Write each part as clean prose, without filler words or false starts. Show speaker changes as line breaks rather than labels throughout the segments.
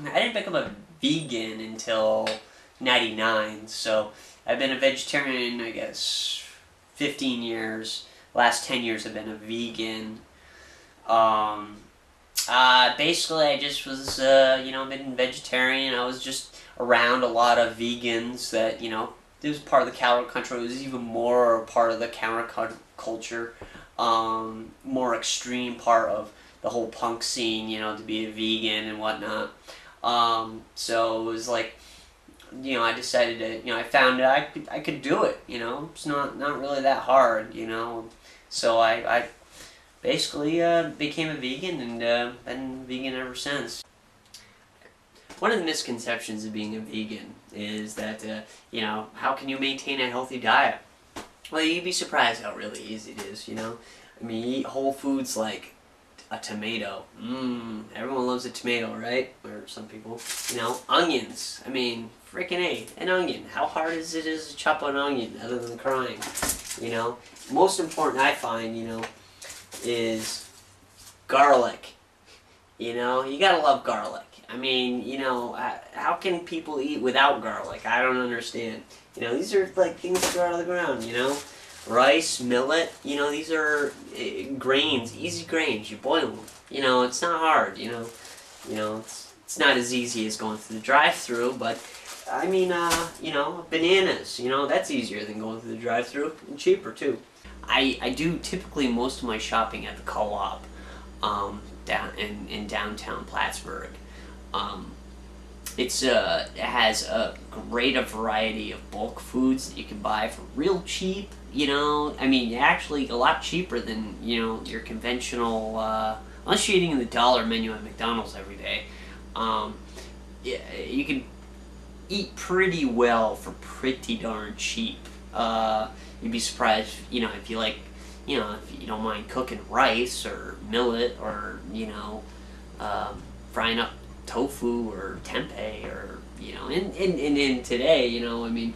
I didn't become a vegan until '99, so I've been a vegetarian, I guess, 15 years. Last 10 years I've been a vegan. Basically I just was, been vegetarian. I was just around a lot of vegans that, it was part of the counterculture. It was even more part of the counterculture, more extreme part of the whole punk scene, to be a vegan and whatnot. So it was like, I decided to, I found out I could do it, it's not really that hard, So I basically became a vegan and been vegan ever since. One of the misconceptions of being a vegan is that, how can you maintain a healthy diet? Well, you'd be surprised how really easy it is, I mean, you eat whole foods like a tomato. Everyone loves a tomato, right? Or some people. Onions. I mean, freaking A, an onion. How hard is it to chop an onion other than crying? Most important I find, is garlic. You gotta love garlic. I mean, how can people eat without garlic? I don't understand. These are like things that grow out of the ground, Rice, millet, these are grains, easy grains. You boil them. It's not hard, it's not as easy as going through the drive-thru, but I mean, bananas, that's easier than going through the drive-thru, and cheaper too. I do typically most of my shopping at the co-op down in downtown Plattsburgh. It has a great variety of bulk foods that you can buy for real cheap. I mean, actually a lot cheaper than your conventional. Unless you're eating the dollar menu at McDonald's every day, you can eat pretty well for pretty darn cheap. You'd be surprised, if you like, if you don't mind cooking rice or millet or, frying up tofu or tempeh or, and today, I mean,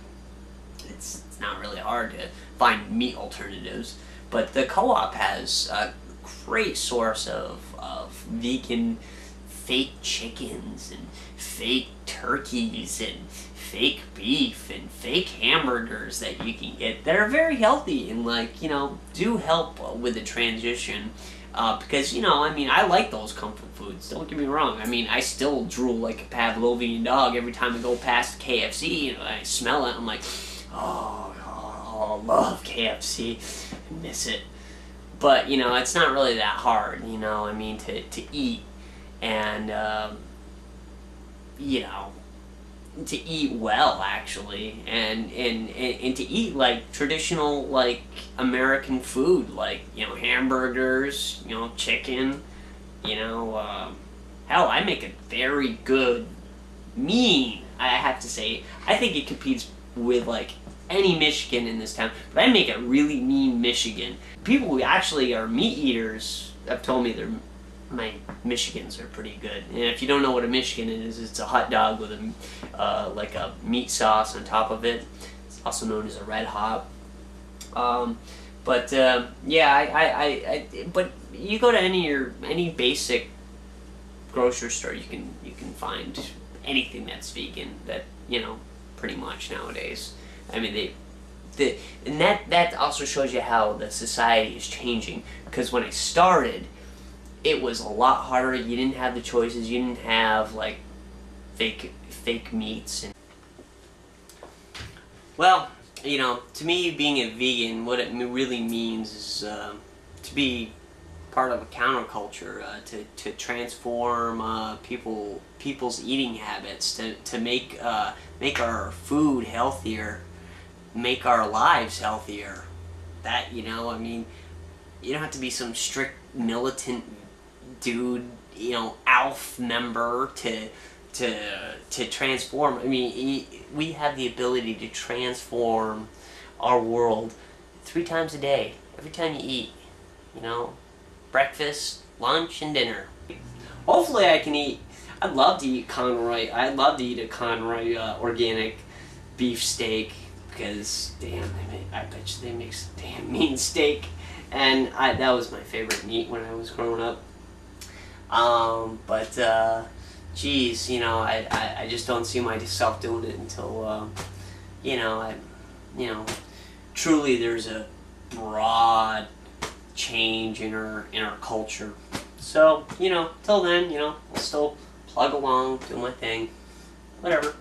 it's not really hard to find meat alternatives. But the co-op has a great source of vegan fake chickens and fake turkeys and fake beef and fake hamburgers that you can get that are very healthy and do help with the transition because I mean, I like those comfort foods, don't get me wrong. I mean, I still drool like a Pavlovian dog every time I go past KFC. I smell it, I'm like, oh, I love KFC, I miss it. But it's not really that hard, I mean, to eat and to eat well, actually, and to eat like traditional, like American food, like hamburgers, chicken, hell, I make a very good mean. I have to say, I think it competes with like any Michigan in this town, but I make a really mean Michigan. People who actually are meat eaters have told me my Michigans are pretty good. And if you don't know what a Michigan is, it's a hot dog with like a meat sauce on top of it. It's also known as a red hot. But you go to any basic grocery store, you can find anything that's vegan. That pretty much nowadays. I mean, and that also shows you how the society is changing. Because when I started, it was a lot harder. You didn't have the choices. You didn't have like fake meats. And well, to me, being a vegan, what it really means is to be part of a counterculture, to transform people's eating habits, to make our food healthier, make our lives healthier. That I mean, you don't have to be some strict militant dude, ALF member to transform. I mean, we have the ability to transform our world 3 times a day, every time you eat, breakfast, lunch, and dinner. Hopefully I can eat, I'd love to eat Conroy, I'd love to eat a Conroy organic beef steak, because, damn, I bet you they make some damn mean steak, and that was my favorite meat when I was growing up. geez, I just don't see myself doing it until, you know, I, you know, truly there's a broad change in our culture. So, till then, I'll still plug along, do my thing, whatever.